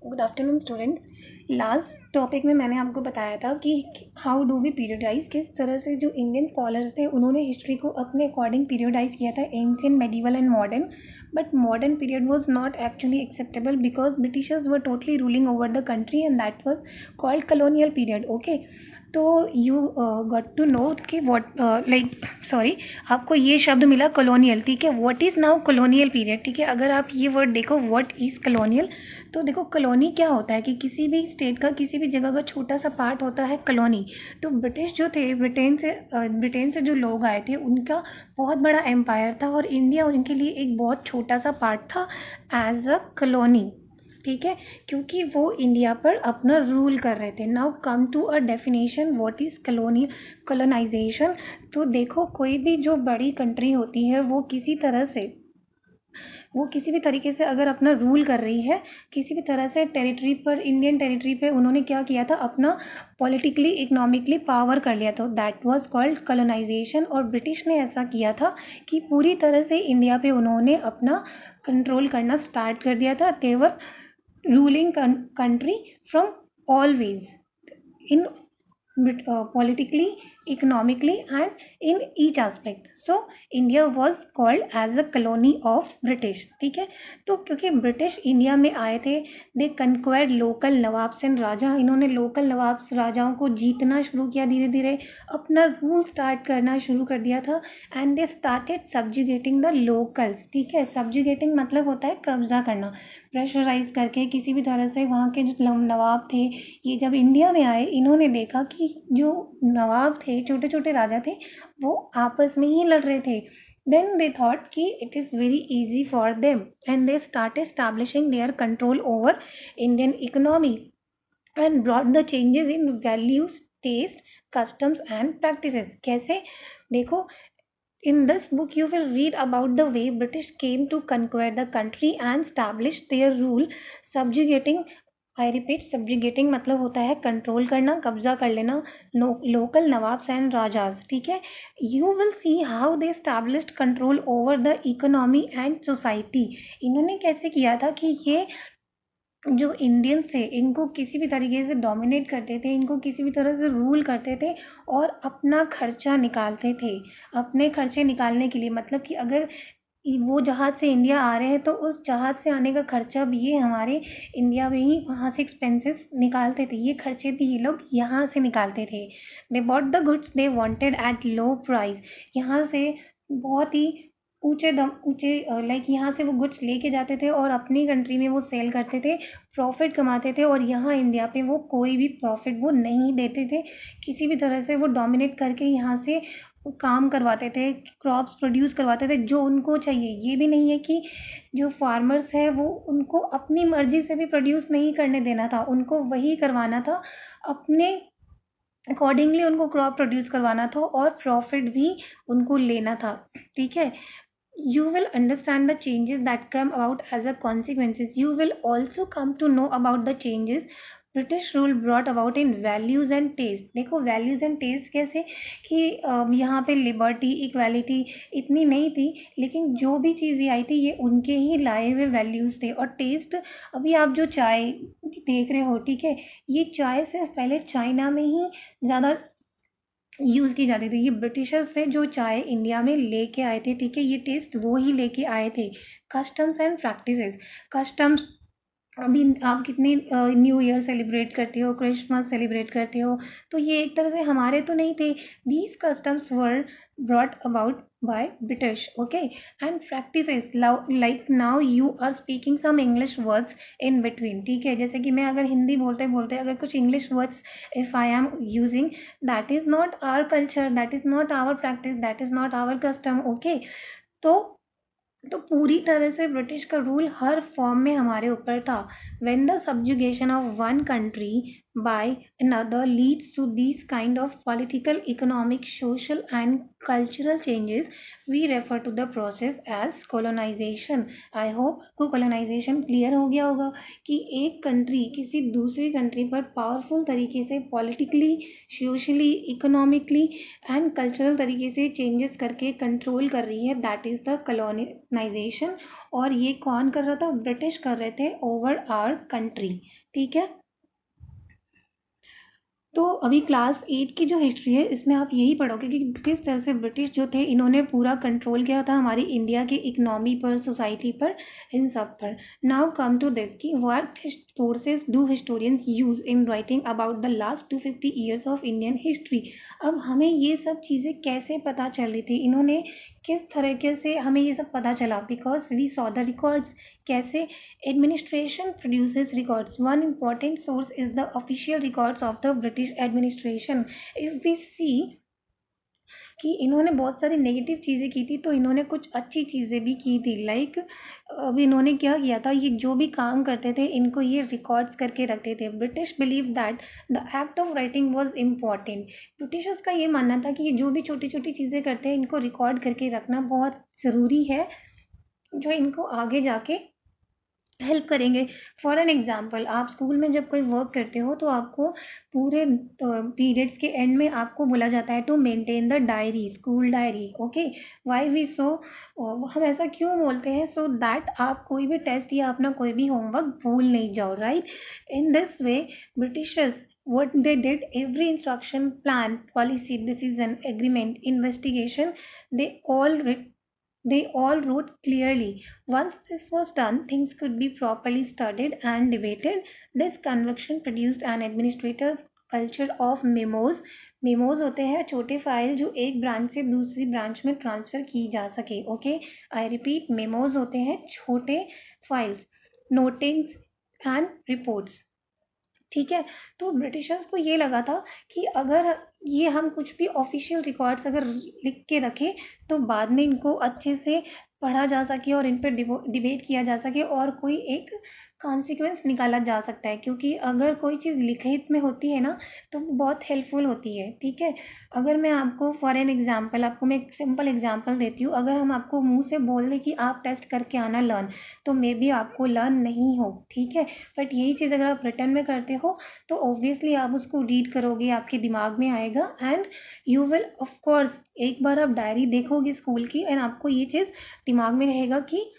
Good afternoon student. Last topic में मैंने आपको बताया था कि हाउ डू वी पीरियडाइज, किस तरह से जो इंडियन स्कॉलर्स थे उन्होंने हिस्ट्री को अपने अकॉर्डिंग पीरियडाइज किया था, ancient, medieval and modern. But modern period was not actually acceptable because Britishers were totally ruling over the country and that was called colonial period. Okay, तो यू गॉट टू नो कि what आपको ये शब्द मिला colonial, ठीक है। What is now colonial period, ठीक है। अगर आप ये वर्ड देखो व्हाट इज कॉलोनियल, तो देखो कॉलोनी क्या होता है कि किसी भी स्टेट का, किसी भी जगह का छोटा सा पार्ट होता है कॉलोनी। तो ब्रिटिश जो थे, ब्रिटेन से जो लोग आए थे उनका बहुत बड़ा एम्पायर था और इंडिया उनके लिए एक बहुत छोटा सा पार्ट था एज अ कॉलोनी, ठीक है, क्योंकि वो इंडिया पर अपना रूल कर रहे थे। Now come to a definition what is colonisation. तो देखो कोई भी जो बड़ी कंट्री होती है वो किसी भी तरीके से अगर अपना रूल कर रही है किसी भी तरह से टेरिटरी पर, इंडियन टेरिटरी पे उन्होंने क्या किया था, अपना पॉलिटिकली इकोनॉमिकली पावर कर लिया था, दैट वाज कॉल्ड कॉलोनाइजेशन। और ब्रिटिश ने ऐसा किया था कि पूरी तरह से इंडिया पे उन्होंने अपना कंट्रोल करना स्टार्ट कर दिया था। देवर ruling country from all ways in politically, economically and in each aspect. So India was called as a colony of British, ठीक है। तो क्योंकि ब्रिटिश इंडिया में आए थे, दे कंक्वायर्ड लोकल नवाब्स एंड राजा, इन्होंने लोकल नवाब्स राजाओं को जीतना शुरू किया, धीरे धीरे अपना रूल स्टार्ट करना शुरू कर दिया था and they started subjugating the locals, ठीक है। सब्जुगेटिंग मतलब होता है कब्जा करना, प्रेशराइज करके किसी भी तरह से। वहाँ के जो नवाब थे, ये जब इंडिया में आए इन्होंने देखा कि जो नवाब थे, छोटे छोटे राजा थे, वो आपस में ही लड़ रहे थे। then they thought कि it is very easy for them and they started establishing their control over Indian economy and brought the changes in values, taste, customs and practices। कैसे, देखो, in this book you will read about the way British came to conquer the country and establish their rule, subjugating, I repeat, subjugating मतलब होता है control करना, कब्जा कर लेना, local nawabs and राजाज, ठीक है। You will see how they established control over the economy and society. इन्होंने कैसे किया था कि ये जो इंडियंस थे इनको किसी भी तरीके से डोमिनेट करते थे, इनको किसी भी तरह से रूल करते थे और अपना खर्चा निकालते थे। अपने खर्चे निकालने के लिए मतलब कि अगर वो जहाज से इंडिया आ रहे हैं तो उस जहाज से आने का खर्चा भी ये हमारे इंडिया में ही वहाँ से एक्सपेंसेस निकालते थे, ये खर्चे भी ये लोग यहाँ से निकालते थे। They bought the goods they wanted at low price. यहाँ से बहुत ही ऊंचे लाइक यहाँ से वो गुड्स लेके जाते थे और अपनी कंट्री में वो सेल करते थे, प्रॉफिट कमाते थे। और यहाँ इंडिया पे वो कोई भी प्रॉफिट वो नहीं देते थे, किसी भी तरह से वो डोमिनेट करके यहाँ से काम करवाते थे, क्रॉप्स प्रोड्यूस करवाते थे जो उनको चाहिए। ये भी नहीं है कि जो फार्मर्स है वो उनको अपनी मर्जी से भी प्रोड्यूस नहीं करने देना था, उनको वही करवाना था, अपने अकॉर्डिंगली उनको क्रॉप प्रोड्यूस करवाना था और प्रॉफिट भी उनको लेना था, ठीक है। You will understand the changes that come about as a consequences. You will also come to know about the changes British rule brought about in values and taste। देखो values and taste कैसे कि यहाँ पे liberty, equality इतनी नहीं थी, लेकिन जो भी चीज़ें आई थी ये उनके ही लाए हुए वैल्यूज थे। और टेस्ट, अभी आप जो चाय देख रहे हो, ठीक है, ये चाय से पहले चाइना में ही ज़्यादा यूज की जाती थी। ये ब्रिटिशर्स से जो चाय इंडिया में लेके आए थे, ठीक है, ये टेस्ट वो ही लेके आए थे। कस्टम्स एंड प्रैक्टिसेस, कस्टम्स, अभी आप कितनी न्यू ईयर सेलिब्रेट करते हो, क्रिसमस सेलिब्रेट करते हो, तो ये एक तरह से हमारे तो नहीं थे। These customs were brought about by British, okay. And practices, like now you are speaking some English words in between, ठीक है। जैसे कि मैं अगर हिंदी बोलते बोलते अगर कुछ English words if I am using, that is not our culture, that is not our practice, that is not our custom, okay. तो पूरी तरह से ब्रिटिश का रूल हर फॉर्म में हमारे ऊपर था। when the subjugation of one country by another leads to these kind of political, economic, social and cultural changes, we refer to the process as colonization. I hope को colonization clear हो गया होगा कि एक कंट्री किसी दूसरी country पर powerful तरीके से politically, socially, economically and cultural तरीके से चेंजेस करके कंट्रोल कर रही है, दैट इज द colonization. और ये कौन कर रहा था? ब्रिटिश कर रहे थे ओवर आवर कंट्री. ठीक है, तो अभी क्लास 8 की जो हिस्ट्री है इसमें आप यही पढ़ोगे कि किस तरह से ब्रिटिश जो थे इन्होंने पूरा कंट्रोल किया था हमारी इंडिया की इकोनॉमी पर, सोसाइटी पर, इन सब पर. नाउ कम टू दिस कि what sources do historians use in writing about the last 250 years of Indian history. अब हमें ये सब चीज़ें कैसे पता चल रही थी, इन्होंने किस तरीके से हमें ये सब पता चला? Because we saw the records. कैसे? Administration produces records. One important source is the official records of the British administration. If we see कि इन्होंने बहुत सारी नेगेटिव चीज़ें की थी तो इन्होंने कुछ अच्छी चीज़ें भी की थी. लाइक अब इन्होंने क्या किया था, ये जो भी काम करते थे इनको ये रिकॉर्ड्स करके रखते थे. British believe that the act of writing was important. Britishers का ये मानना था कि ये जो भी छोटी छोटी चीज़ें करते हैं इनको रिकॉर्ड करके रखना बहुत ज़रूरी है, जो इनको आगे जाके हेल्प करेंगे. फॉर एन एग्जाम्पल, आप स्कूल में जब कोई वर्क करते हो तो आपको पूरे पीरियड्स के एंड में आपको बोला जाता है to maintain the diary, school diary. Okay, why we so, हम ऐसा क्यों बोलते हैं? सो दैट आप कोई भी टेस्ट या अपना कोई भी होमवर्क भूल नहीं जाओ, right? In this way Britishers what they did, every instruction, plan, policy, decision, agreement, investigation, they all they all wrote clearly. Once this was done, things could be properly studied and debated. This conviction produced an administrative culture of memos. Memos होते हैं छोटे file जो एक branch से दूसरी branch में transfer की जा सके. ओके, आई रिपीट, मेमोज होते हैं छोटे फाइल्स, नोटिंग्स एंड रिपोर्ट्स. ठीक है, तो ब्रिटिशर्स को ये लगा था कि अगर ये हम कुछ भी ऑफिशियल रिकॉर्ड्स अगर लिख के रखें तो बाद में इनको अच्छे से पढ़ा जा सके और इन पर डिबेट किया जा सके और कोई एक कॉन्सिक्वेंस निकाला जा सकता है. क्योंकि अगर कोई चीज़ लिखित में होती है ना तो बहुत हेल्पफुल होती है. ठीक है, अगर मैं आपको फॉर एन एग्जांपल, आपको मैं एक सिंपल एग्जांपल देती हूँ. अगर हम आपको मुंह से बोल दें कि आप टेस्ट करके आना लर्न, तो मे बी आपको लर्न नहीं हो. ठीक है, बट यही चीज़ अगर आप रिटर्न में करते हो तो ऑब्वियसली आप उसको रीड करोगे, आपके दिमाग में आएगा and you will of course, एक बार आप डायरी देखोगे स्कूल की एंड आपको ये चीज़ दिमाग में रहेगा कि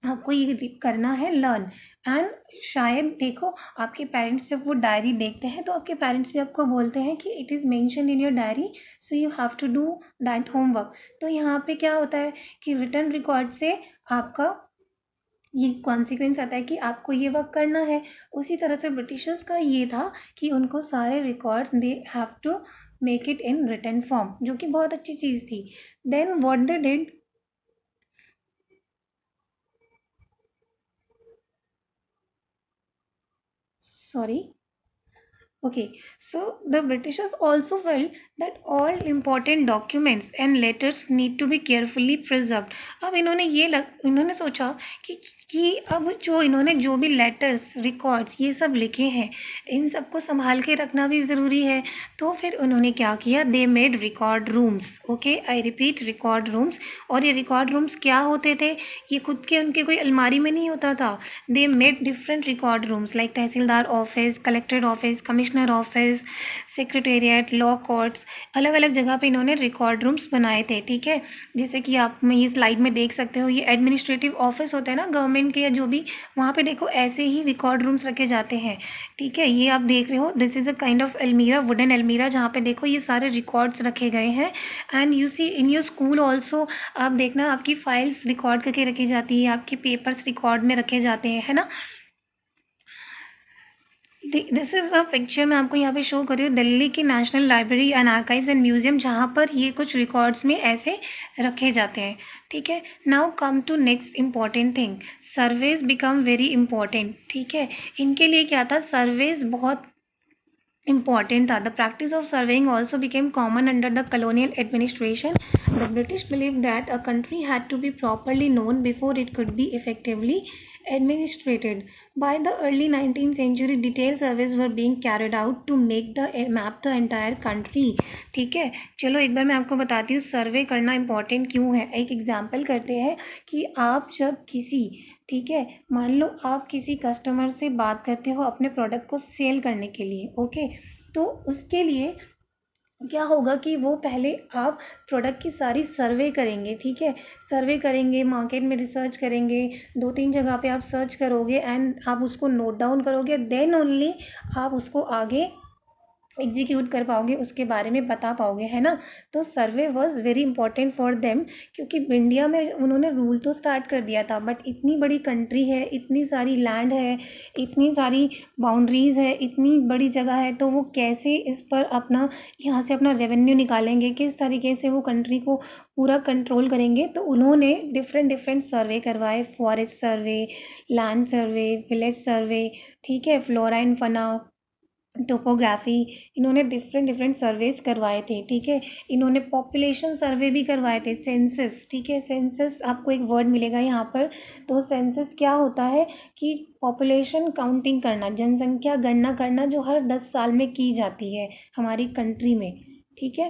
आपको ये करना है लर्न. एंड शायद देखो आपके पेरेंट्स जब वो डायरी देखते हैं तो आपके पेरेंट्स भी आपको बोलते हैं कि it is mention in your diary, so you have to do that homework. तो यहाँ पे क्या होता है कि रिटर्न रिकॉर्ड से आपका ये कॉन्सिक्वेंस आता है कि आपको ये वर्क करना है. उसी तरह से ब्रिटिशर्स का ये था कि उनको सारे record they have to make it in written form, जो कि बहुत अच्छी चीज़ थी. Then what they did, sorry. Okay, so the Britishers also felt that all important documents and letters need to be carefully preserved. अब इन्होंने सोचा कि अब जो भी लेटर्स, रिकॉर्ड्स ये सब लिखे हैं इन सबको संभाल के रखना भी ज़रूरी है. तो फिर उन्होंने क्या किया, they made record rooms. Okay, I repeat, record rooms. और ये रिकॉर्ड रूम्स क्या होते थे? ये खुद के उनके कोई अलमारी में नहीं होता था. They made different record rooms like tehsildar office, collector office, commissioner office, secretariat, law courts, अलग अलग जगह पे इन्होंने रिकॉर्ड रूम्स बनाए थे. ठीक है, जैसे कि आप मैं ये स्लाइड में देख सकते हो, ये एडमिनिस्ट्रेटिव ऑफिस होता है ना गवर्नमेंट के या जो भी, वहाँ पे देखो ऐसे ही रिकॉर्ड रूम्स रखे जाते हैं. ठीक है, ये आप देख रहे हो, this is a kind of अलमीरा, वुडन अलमीरा, जहाँ पे देखो ये सारे रिकॉर्ड्स रखे गए हैं. And you see in your school also, आप देखना आपकी फाइल्स रिकॉर्ड करके रखी जाती है, आपके पेपर्स रिकॉर्ड में रखे जाते हैं, है ना. दिस इज अ पिक्चर मैं आपको यहाँ पे शो कर रही हूँ, दिल्ली की national library and archives and museum, जहाँ पर ये कुछ रिकॉर्ड्स में ऐसे रखे जाते हैं. ठीक है, now come to next important thing, surveys become very important. ठीक है, इनके लिए क्या था, सर्वेज बहुत important था. The practice of surveying also became common under the colonial administration. The British believed that a country had to be properly known before it could be effectively administrated. By the early 19th century, detailed surveys were being carried out to make the map the entire country. ठीक है, चलो एक बार मैं आपको बताती हूँ सर्वे करना important क्यों है। एक एग्जाम्पल करते हैं कि आप जब किसी, ठीक है, मान लो आप किसी कस्टमर से बात करते हो अपने प्रोडक्ट को सेल करने के लिए, ओके, तो उसके लिए क्या होगा कि वो पहले आप प्रोडक्ट की सारी सर्वे करेंगे, ठीक है, सर्वे करेंगे, मार्केट में रिसर्च करेंगे, 2-3 जगह पे आप सर्च करोगे एंड आप उसको नोट डाउन करोगे, देन ओनली आप उसको आगे एग्जीक्यूट कर पाओगे, उसके बारे में बता पाओगे, है ना। तो survey was very important for them, क्योंकि इंडिया में उन्होंने रूल तो स्टार्ट कर दिया था, बट इतनी बड़ी कंट्री है, इतनी सारी लैंड है, इतनी सारी बाउंड्रीज है, इतनी बड़ी जगह है, तो वो कैसे इस पर अपना यहाँ से अपना रेवेन्यू निकालेंगे, किस तरीके से वो कंट्री को पूरा कंट्रोल करेंगे। तो उन्होंने डिफरेंट डिफरेंट सर्वे करवाए, forest survey, land survey, village survey, ठीक है, फ्लोरा एंड फना, टोपोग्राफी, इन्होंने डिफरेंट डिफरेंट सर्वेज करवाए थे, ठीक है। इन्होंने पॉपुलेशन सर्वे भी करवाए थे, सेंसस, ठीक है, सेंसस आपको एक वर्ड मिलेगा यहाँ पर। तो सेंसस क्या होता है कि पॉपुलेशन काउंटिंग करना, जनसंख्या गणना करना, जो हर 10 साल में की जाती है हमारी कंट्री में, ठीक है।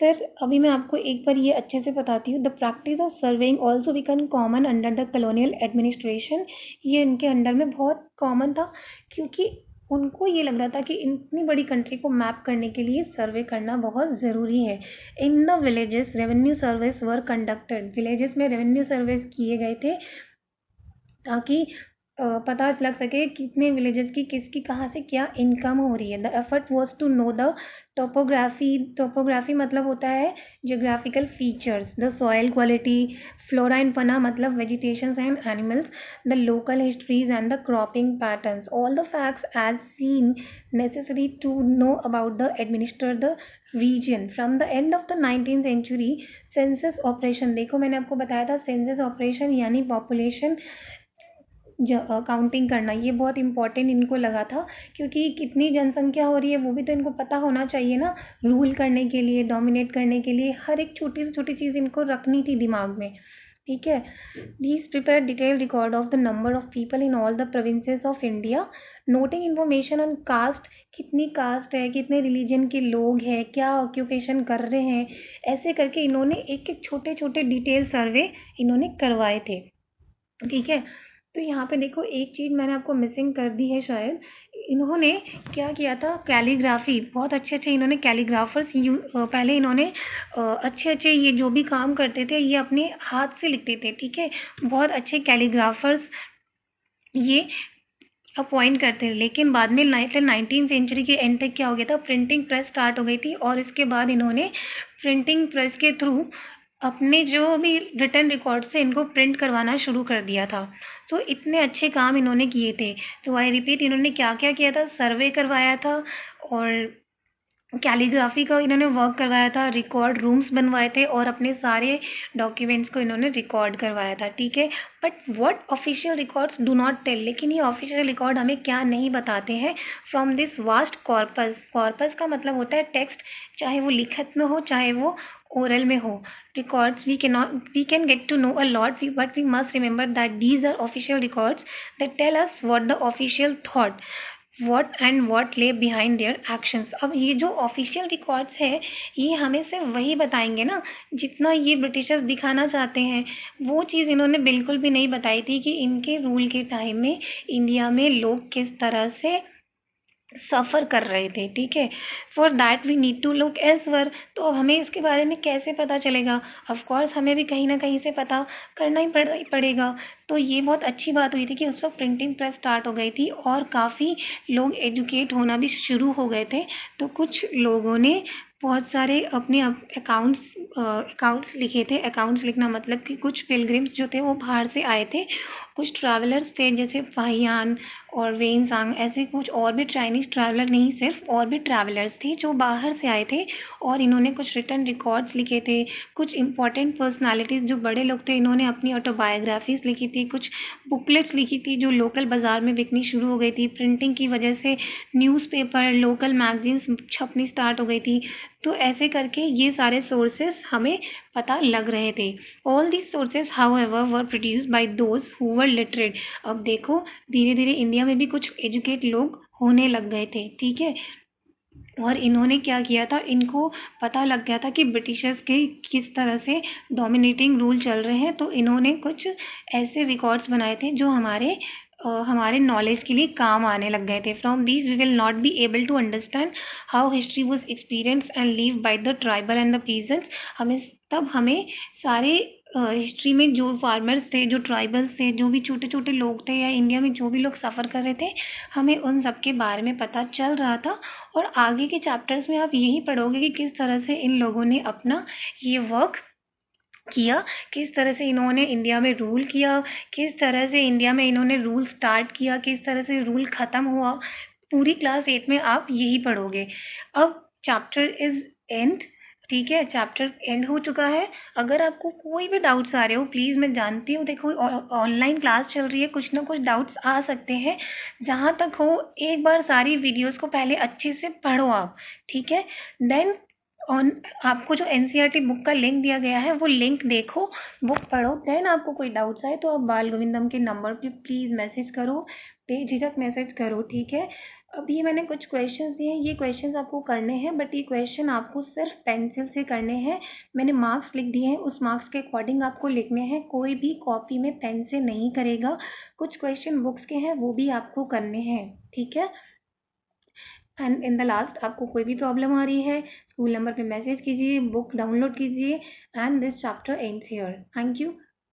फिर अभी मैं आपको एक बार ये अच्छे से बताती हूँ। The practice of surveying also become common under the colonial administration. ये इनके अंडर में बहुत कॉमन था, क्योंकि उनको ये लग रहा था कि इतनी बड़ी कंट्री को मैप करने के लिए सर्वे करना बहुत ज़रूरी है। In the villages revenue surveys were conducted. Villages में रेवेन्यू सर्वेस किए गए थे ताकि पता लग सके कितने विलेजेस की किसकी कहाँ से क्या इनकम हो रही है। The effort was to know the topography. Topography मतलब होता है geographical features, the soil quality, flora and fauna मतलब vegetation and animals, the local histories and the cropping patterns, all the facts as seen necessary to know about the administer the region. From the end of the 19th century, census operation, देखो मैंने आपको बताया था census operation यानी population counting करना, ये बहुत important इनको लगा था, क्योंकि कितनी जनसंख्या हो रही है वो भी तो इनको पता होना चाहिए ना, रूल करने के लिए, डोमिनेट करने के लिए, हर एक छोटी से छोटी चीज़ इनको रखनी थी दिमाग में, ठीक है। These prepare detailed record of the number of people in all the provinces of India, noting information on caste, कितनी कास्ट है, कितने रिलीजन के लोग हैं, क्या ऑक्यूपेशन कर रहे हैं, ऐसे करके इन्होंने एक एक छोटे छोटे डिटेल सर्वे इन्होंने करवाए थे, ठीक है। तो यहाँ पे देखो एक चीज़ मैंने आपको मिसिंग कर दी है शायद। इन्होंने क्या किया था, कैलीग्राफी, बहुत अच्छे अच्छे इन्होंने कैलीग्राफर्स पहले इन्होंने अच्छे अच्छे ये जो भी काम करते थे ये अपने हाथ से लिखते थे, ठीक है, बहुत अच्छे कैलीग्राफर्स ये अपॉइंट करते हैं। लेकिन बाद में 19th सेंचुरी के एंड तक क्या हो गया था, प्रिंटिंग प्रेस स्टार्ट हो गई थी, और इसके बाद इन्होंने प्रिंटिंग प्रेस के थ्रू अपने जो भी रिटर्न रिकॉर्ड से इनको प्रिंट करवाना शुरू कर दिया था। तो इतने अच्छे काम इन्होंने किए थे। तो आई रिपीट, इन्होंने क्या क्या किया था, सर्वे करवाया था और कैलीग्राफी का इन्होंने वर्क करवाया था, रिकॉर्ड रूम्स बनवाए थे और अपने सारे डॉक्यूमेंट्स को इन्होंने रिकॉर्ड करवाया था, ठीक है। But what official records do not tell, लेकिन ये ऑफिशियल रिकॉर्ड हमें क्या नहीं बताते हैं। From this vast corpus, corpus का मतलब होता है टेक्स्ट, चाहे वो लिखत में हो चाहे वो ओरल में हो, records we can get to know a lot, but we must remember that these are official records that tell us what the official thought, what and what lay behind their actions। अब ये जो official records है ये हमें सिर्फ वही बताएंगे ना जितना ये ब्रिटिशर्स दिखाना चाहते हैं। वो चीज़ इन्होंने बिल्कुल भी नहीं बताई थी कि इनके रूल के टाइम में इंडिया में लोग किस तरह से सफ़र कर रहे थे, ठीक है। For that we need to look elsewhere. तो अब हमें इसके बारे में कैसे पता चलेगा, ऑफकोर्स हमें भी कहीं ना कहीं से पता करना ही पड़ेगा। तो ये बहुत अच्छी बात हुई थी कि उस वक्त प्रिंटिंग प्रेस स्टार्ट हो गई थी और काफ़ी लोग एजुकेट होना भी शुरू हो गए थे। तो कुछ लोगों ने बहुत सारे अपने अकाउंट्स लिखे थे। अकाउंट्स लिखना मतलब कि कुछ पिलग्रिम्स जो थे वो बाहर से आए थे, कुछ ट्रैवलर्स थे जैसे फाहियान और वेनसांग, ऐसे कुछ और भी चाइनीज़ ट्रैवलर नहीं सिर्फ, और भी ट्रैवलर्स थे जो बाहर से आए थे और इन्होंने कुछ रिटर्न रिकॉर्ड्स लिखे थे। कुछ इंपॉर्टेंट पर्सनालिटीज़ जो बड़े लोग थे इन्होंने अपनी ऑटोबायोग्राफीज़ लिखी थी, कुछ बुकलेट्स लिखी थी जो लोकल बाज़ार में बिकनी शुरू हो गई थी। प्रिंटिंग की वजह से न्यूज़पेपर, लोकल मैगजीन्स छपनी स्टार्ट हो गई थी। तो ऐसे करके ये सारे सोर्सेस हमें पता लग रहे थे। All these sources however were produced by those who were literate. अब देखो धीरे धीरे इंडिया में भी कुछ एजुकेट लोग होने लग गए थे, ठीक है। और इन्होंने क्या किया था, इनको पता लग गया था कि ब्रिटिशर्स के किस तरह से डोमिनेटिंग रूल चल रहे हैं, तो इन्होंने कुछ ऐसे रिकॉर्ड्स बनाए थे जो हमारे नॉलेज के लिए काम आने लग गए थे। From these we will not be able to understand how history was experience and live by the tribal and the peasants. हमें सारे हिस्ट्री में जो फार्मर्स थे, जो ट्राइबल्स थे, जो भी छोटे छोटे लोग थे, या इंडिया में जो भी लोग सफ़र कर रहे थे, हमें उन सब के बारे में पता चल रहा था। और आगे के चैप्टर्स में आप यही पढ़ोगे कि किस तरह से इन लोगों ने अपना ये वर्क किया, किस तरह से इन्होंने इंडिया में रूल किया, किस तरह से इंडिया में इन्होंने रूल स्टार्ट किया, किस तरह से रूल ख़त्म हुआ। पूरी क्लास 8 में आप यही पढ़ोगे। अब चैप्टर इज एंड, ठीक है, चैप्टर एंड हो चुका है। अगर आपको कोई भी डाउट्स आ रहे हो, प्लीज़, मैं जानती हूँ, देखो ऑनलाइन क्लास चल रही है, कुछ ना कुछ डाउट्स आ सकते हैं। जहाँ तक हो एक बार सारी वीडियोस को पहले अच्छे से पढ़ो आप, ठीक है। देन ऑन आपको जो एनसीईआरटी बुक का लिंक दिया गया है वो लिंक देखो, बुक पढ़ो। देन आपको कोई डाउट्स आए तो आप बाल गोविंदम के नंबर पे प्लीज़ मैसेज करो, बेझिझक मैसेज करो, ठीक है। अभी मैंने कुछ क्वेश्चंस दिए हैं, ये क्वेश्चंस आपको करने हैं, बट ये क्वेश्चन आपको सिर्फ पेंसिल से करने हैं। मैंने मार्क्स लिख दिए हैं, उस मार्क्स के अकॉर्डिंग आपको लिखने हैं। कोई भी कॉपी में पेन से नहीं करेगा। कुछ क्वेश्चन बुक्स के हैं वो भी आपको करने हैं, ठीक है। एंड इन द लास्ट, आपको कोई भी प्रॉब्लम आ रही है, स्कूल नंबर पे मैसेज कीजिए, बुक डाउनलोड कीजिए, and this chapter ends here. Thank you.